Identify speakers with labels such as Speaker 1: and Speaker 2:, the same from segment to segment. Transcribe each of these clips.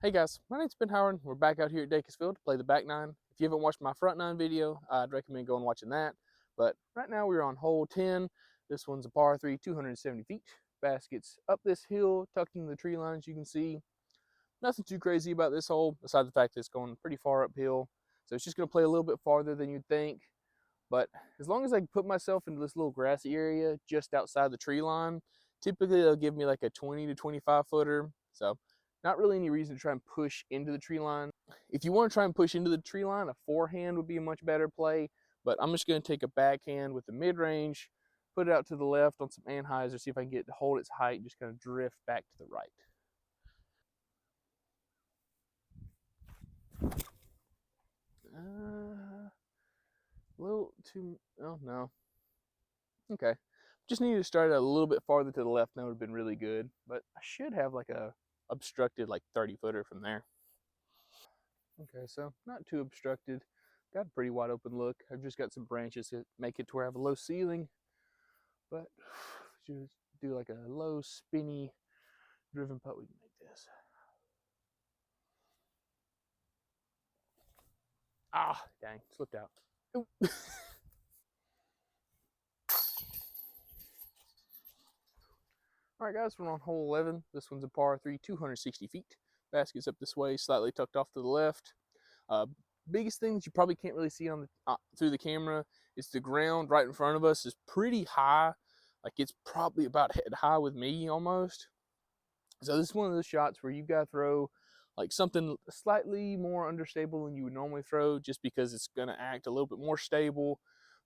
Speaker 1: Hey guys, my name's Ben Howard. We're back out here at Dacusville to play the back nine. If you haven't watched my front nine video, I'd recommend going and watching that. But right now we're on hole 10. This one's a par 3, 270 feet. Basket's up this hill, tucked into the tree lines. You can see nothing too crazy about this hole, besides the fact that it's going pretty far uphill. So it's just going to play a little bit farther than you'd think. But as long as I can put myself into this little grassy area just outside the tree line, typically they'll give me like a 20 to 25 footer. So not really any reason to try and push into the tree line. If you want to try and push into the tree line, a forehand would be a much better play. But I'm just going to take a backhand with the mid-range, put it out to the left on some anhyzer, see if I can get to hold its height and just kind of drift back to the right. A little too, oh no. Okay. Just needed to start a little bit farther to the left, and that would have been really good. But I should have like a obstructed like 30 footer from there. Okay, so not too obstructed. Got a pretty wide open look. I've just got some branches that make it to where I have a low ceiling. But just do like a low spinny driven putt, we can make this. Ah, dang, slipped out. All right, guys, we're on hole 11. This one's a par 3, 260 feet. Basket's up this way, slightly tucked off to the left. Uh, Biggest thing that you probably can't really see on the through the camera is the ground right in front of us is pretty high. Like it's probably about head high with me almost. So this is one of those shots where you've got to throw like something slightly more understable than you would normally throw, just because it's going to act a little bit more stable.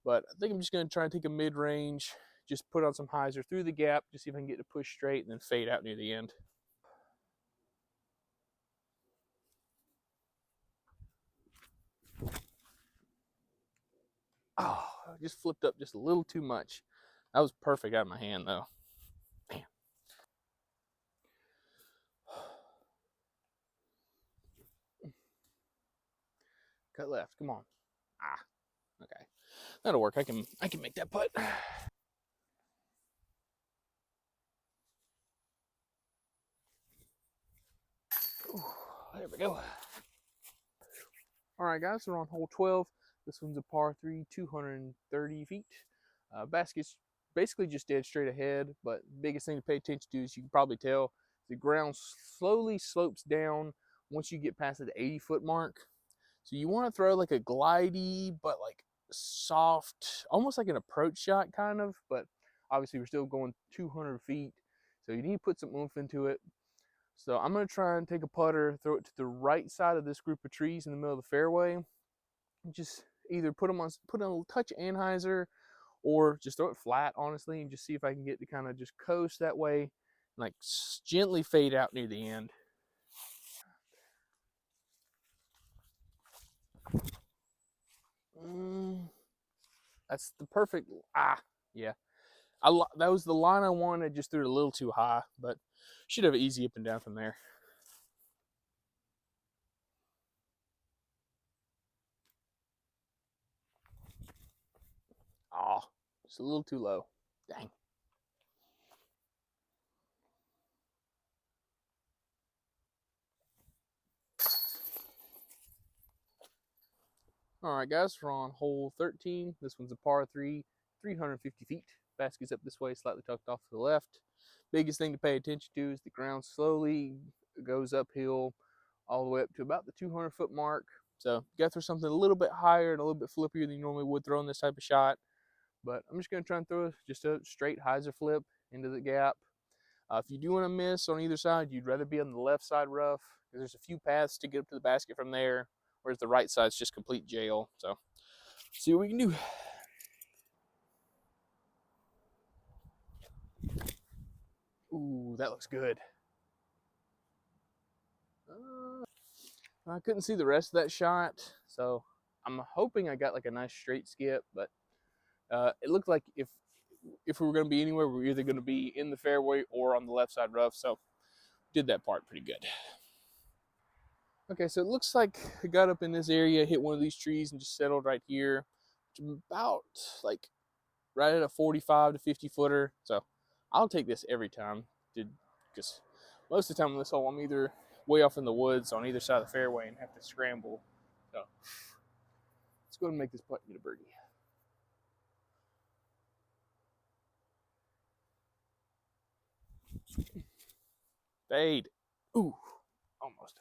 Speaker 1: But I think I'm just going to try and take a mid-range, just put on some hyzer through the gap, just see if I can get to push straight and then fade out near the end. Oh, I just flipped up just a little too much. That was perfect out of my hand though. Man. Cut left. Come on. Ah. Okay. That'll work. I can make that putt. Ooh, there we go. All right, guys, we're on hole 12. This one's a par 3, 230 feet. Basket's basically just dead straight ahead, but the biggest thing to pay attention to is you can probably tell the ground slowly slopes down once you get past the 80-foot mark. So you want to throw like a glidey, but like soft, almost like an approach shot kind of, but obviously we're still going 200 feet. So you need to put some oomph into it. So I'm going to try and take a putter, throw it to the right side of this group of trees in the middle of the fairway. Just either put a touch anhyzer or just throw it flat, honestly, and just see if I can get to kind of just coast that way, and like gently fade out near the end. That's the perfect, yeah. That was the line I wanted, just threw it a little too high, but should have it easy up and down from there. Oh, just a little too low. Dang. All right, guys, we're on hole 13. This one's a par 3, 350 feet. Basket's up this way, slightly tucked off to the left. Biggest thing to pay attention to is the ground slowly goes uphill all the way up to about the 200-foot mark. So you got to throw something a little bit higher and a little bit flippier than you normally would throw in this type of shot. But I'm just going to try and throw just a straight hyzer flip into the gap. If you do want to miss on either side, you'd rather be on the left side rough, because there's a few paths to get up to the basket from there, whereas the right side's just complete jail. So see what we can do. Ooh, that looks good. I couldn't see the rest of that shot, so I'm hoping I got like a nice straight skip, but it looked like if we were going to be anywhere, we were either going to be in the fairway or on the left side rough, so did that part pretty good. Okay, so it looks like I got up in this area, hit one of these trees, and just settled right here. About like right at a 45 to 50 footer. So I'll take this every time, because most of the time on this hole I'm either way off in the woods on either side of the fairway and have to scramble. So let's go ahead and make this putt and get a birdie. Fade. Ooh, almost.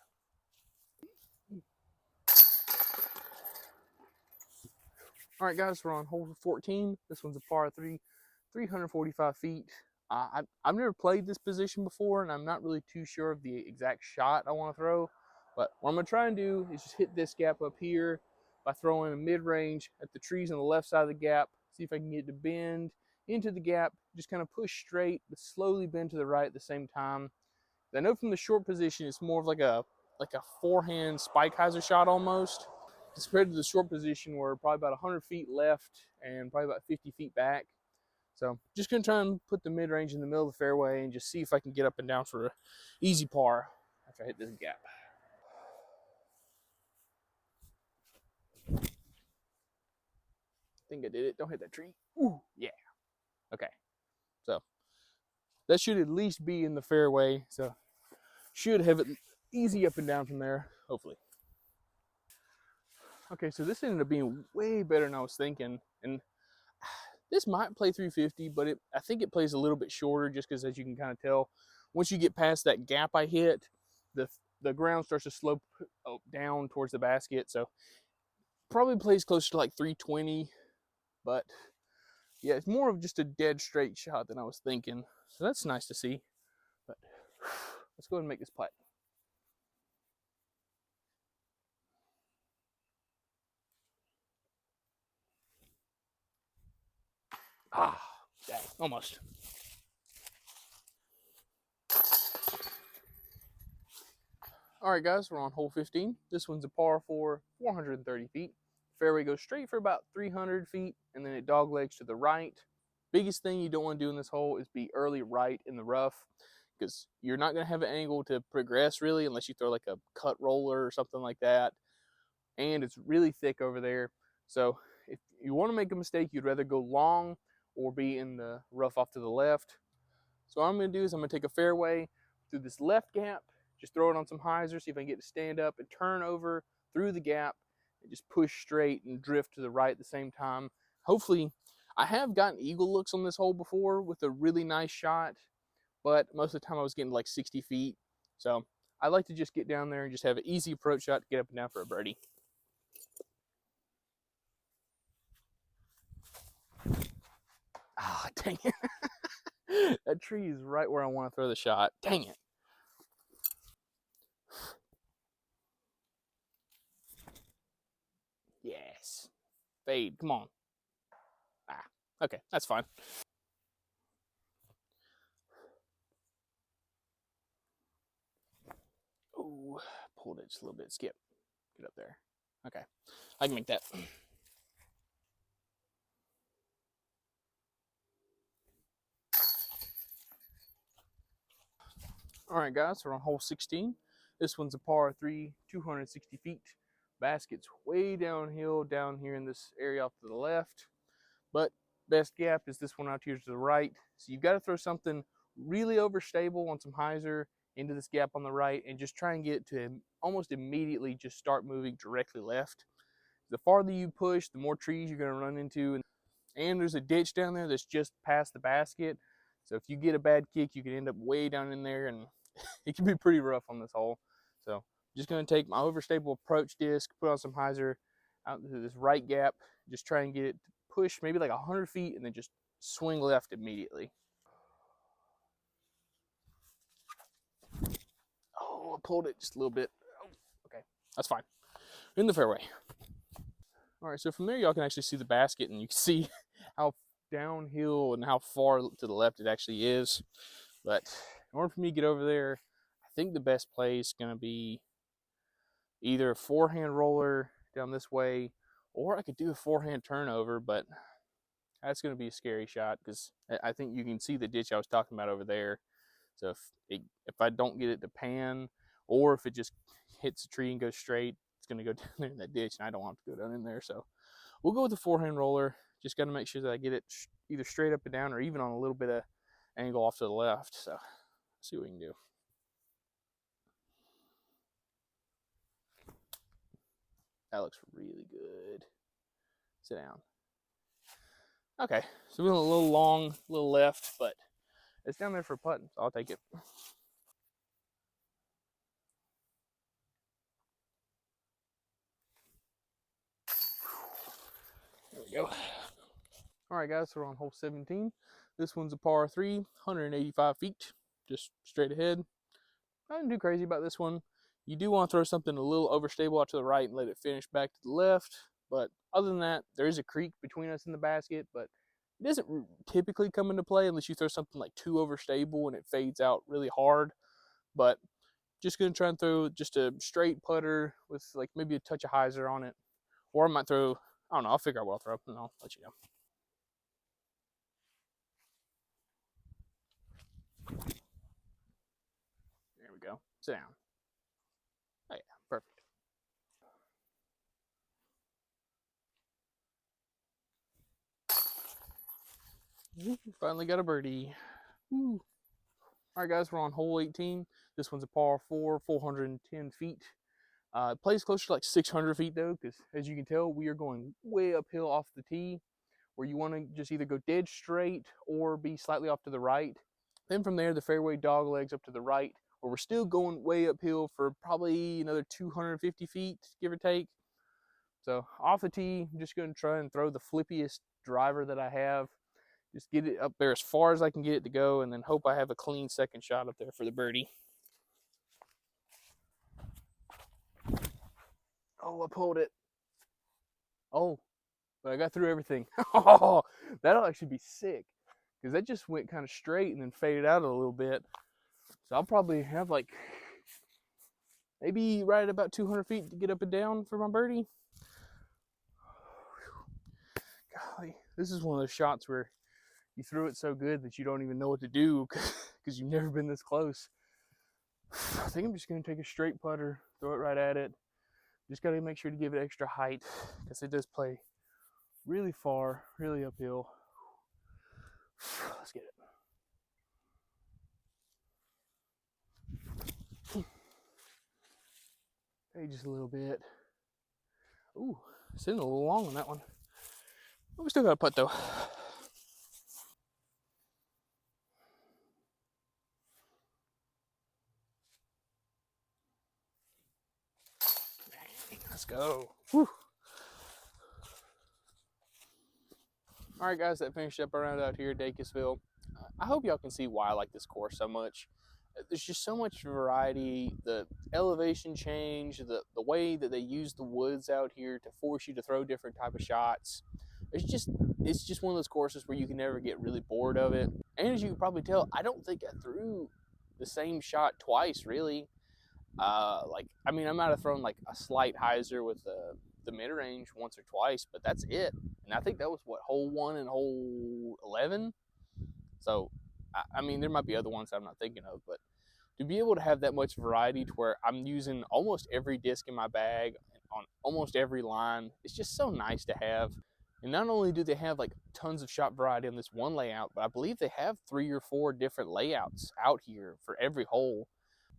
Speaker 1: All right, guys, we're on hole 14. This one's a par 3, 345 feet. I've never played this position before, and I'm not really too sure of the exact shot I want to throw. But what I'm going to try and do is just hit this gap up here by throwing a mid-range at the trees on the left side of the gap. See if I can get it to bend into the gap. Just kind of push straight, but slowly bend to the right at the same time. I know from the short position, it's more of like a forehand spike hyzer shot almost. Compared to the short position, we're probably about 100 feet left and probably about 50 feet back. So just going to try and put the mid-range in the middle of the fairway and just see if I can get up and down for an easy par after I hit this gap. I think I did it. Don't hit that tree. Ooh, yeah. Okay. So that should at least be in the fairway. So should have it easy up and down from there, hopefully. Okay, so this ended up being way better than I was thinking. And this might play 350, but I think it plays a little bit shorter just because, as you can kind of tell, once you get past that gap I hit, the ground starts to slope down towards the basket. So probably plays closer to like 320, but yeah, it's more of just a dead straight shot than I was thinking. So that's nice to see. But let's go ahead and make this putt. Ah, dang, almost. All right, guys, we're on hole 15. This one's a par 4, 430 feet. Fairway goes straight for about 300 feet, and then it dog legs to the right. Biggest thing you don't want to do in this hole is be early right in the rough, because you're not going to have an angle to progress really unless you throw like a cut roller or something like that. And it's really thick over there. So if you want to make a mistake, you'd rather go long or be in the rough off to the left. So what I'm going to do is I'm going to take a fairway through this left gap, just throw it on some hyzer, see if I can get to stand up and turn over through the gap and just push straight and drift to the right at the same time. Hopefully, I have gotten eagle looks on this hole before with a really nice shot, but most of the time I was getting like 60 feet. So I like to just get down there and just have an easy approach shot to get up and down for a birdie. Ah, dang it. That tree is right where I want to throw the shot. Dang it. Yes. Fade. Come on. Ah, okay. That's fine. Ooh, pulled it just a little bit. Skip. Get up there. Okay. I can make that. All right, guys, we're on hole 16. This one's a par 3, 260 feet. Basket's way downhill down here in this area off to the left. But best gap is this one out here to the right. So you've got to throw something really overstable on some hyzer into this gap on the right and just try and get it to almost immediately just start moving directly left. The farther you push, the more trees you're going to run into. And there's a ditch down there that's just past the basket. So if you get a bad kick, you can end up way down in there, and it can be pretty rough on this hole. So I'm just going to take my overstable approach disc, put on some hyzer out into this right gap, just try and get it to push maybe like 100 feet and then just swing left immediately. Oh, I pulled it just a little bit. Oh, okay, that's fine. In the fairway. All right, so from there y'all can actually see the basket, and you can see how downhill and how far to the left it actually is. But in order for me to get over there, I think the best play is going to be either a forehand roller down this way, or I could do a forehand turnover, but that's going to be a scary shot because I think you can see the ditch I was talking about over there. So if I don't get it to pan, or if it just hits a tree and goes straight, it's going to go down there in that ditch, and I don't want to go down in there. So we'll go with the forehand roller. Just got to make sure that I get it either straight up and down or even on a little bit of angle off to the left. So let's see what we can do. That looks really good. Sit down. Okay, so we went a little long, a little left, but it's down there for putting, so I'll take it. There we go. All right, guys, so we're on hole 17. This one's a par 3, 185 feet, just straight ahead. Nothing too crazy about this one. You do want to throw something a little overstable out to the right and let it finish back to the left. But other than that, there is a creek between us and the basket, but it doesn't typically come into play unless you throw something like too overstable and it fades out really hard. But just going to try and throw just a straight putter with like maybe a touch of hyzer on it. Or I might throw, I don't know, I'll figure out what I'll throw and I'll let you know. There we go. Sit down. Oh, yeah, perfect. Finally got a birdie. Woo. All right, guys, we're on hole 18. This one's a par 4, 410 feet. It plays closer to like 600 feet though, because as you can tell, we are going way uphill off the tee, where you want to just either go dead straight or be slightly off to the right. Then from there, the fairway dog legs up to the right, where we're still going way uphill for probably another 250 feet, give or take. So off the tee, I'm just going to try and throw the flippiest driver that I have. Just get it up there as far as I can get it to go, and then hope I have a clean second shot up there for the birdie. Oh, I pulled it. Oh, but I got through everything. Oh, that'll actually be sick, because that just went kind of straight and then faded out a little bit. So I'll probably have like maybe right at about 200 feet to get up and down for my birdie. Golly, this is one of those shots where you threw it so good that you don't even know what to do because you've never been this close. I think I'm just going to take a straight putter, throw it right at it. Just got to make sure to give it extra height because it does play really far, really uphill. Let's get it. Hey, just a little bit. Ooh, sitting a little long on that one. But we still got a putt though. Let's go. Whew. All right, guys, that finished up our round out here at Dacusville. I hope y'all can see why I like this course so much. There's just so much variety. The elevation change, the way that they use the woods out here to force you to throw different type of shots. It's just one of those courses where you can never get really bored of it. And as you can probably tell, I don't think I threw the same shot twice, really. I mean, I might have thrown like a slight hyzer with the mid range once or twice, but that's it. And I think that was what, hole 1 and hole 11. So, I mean, there might be other ones I'm not thinking of, but to be able to have that much variety to where I'm using almost every disc in my bag on almost every line, it's just so nice to have. And not only do they have like tons of shot variety on this one layout, but I believe they have 3 or 4 different layouts out here for every hole.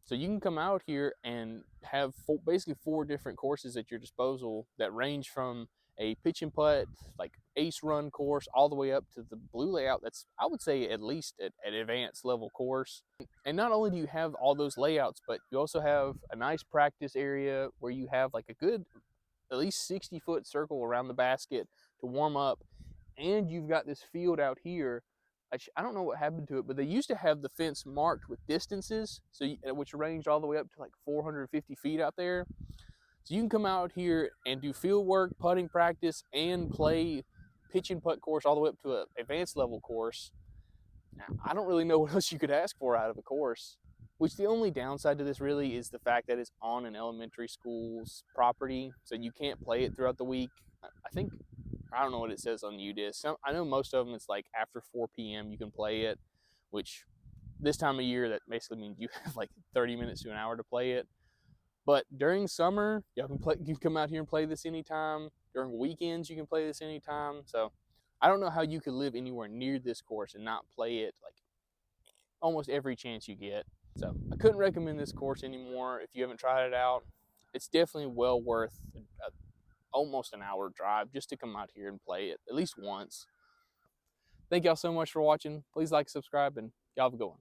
Speaker 1: So you can come out here and have basically 4 different courses at your disposal that range from a pitch and putt, like ace run course, all the way up to the blue layout. That's, I would say, at least an advanced level course. And not only do you have all those layouts, but you also have a nice practice area where you have like a good, at least 60-foot circle around the basket to warm up. And you've got this field out here. I don't know what happened to it, but they used to have the fence marked with distances, so which ranged all the way up to like 450 feet out there. So you can come out here and do field work, putting practice, and play pitch and putt course all the way up to an advanced level course. Now, I don't really know what else you could ask for out of a course. Which the only downside to this really is the fact that it's on an elementary school's property, so you can't play it throughout the week. I think, I don't know what it says on UDisc. I know most of them it's like after 4 p.m. you can play it, which this time of year that basically means you have like 30 minutes to an hour to play it. But during summer, you can come out here and play this anytime. During weekends, you can play this anytime. So I don't know how you could live anywhere near this course and not play it like almost every chance you get. So I couldn't recommend this course anymore if you haven't tried it out. It's definitely well worth almost an hour drive just to come out here and play it at least once. Thank y'all so much for watching. Please like, subscribe, and y'all have a good one.